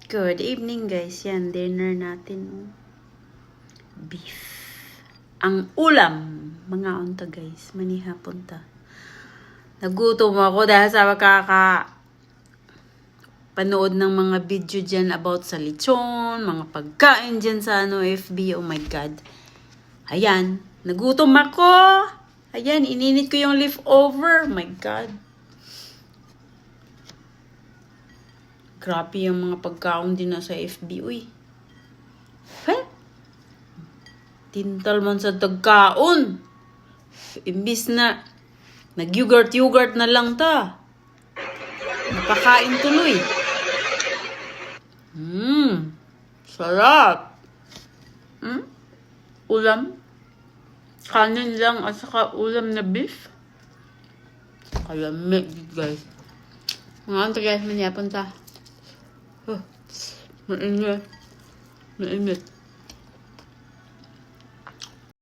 Good evening guys. Yan, dinner natin. Beef. Ang ulam. Mga unta guys. Manihapon ta. Nagutom ako dahil sa panood ng mga video dyan about sa lechon, mga pagkain dyan sa FB. Oh my God. Ayan. Nagutom ako. Ayan, ininit ko yung leftover. Oh my God. Grabe yung mga pagkaon din na sa FB. Uy. Tintal man sa tagkaon. Imbis na nag-yogurt na lang ta. Napakain tuloy. Sarap. Ulam. Kanin lang at saka ulam na beef. Kalamig guys. Mga ante guys, maniyapon ta. Mainit.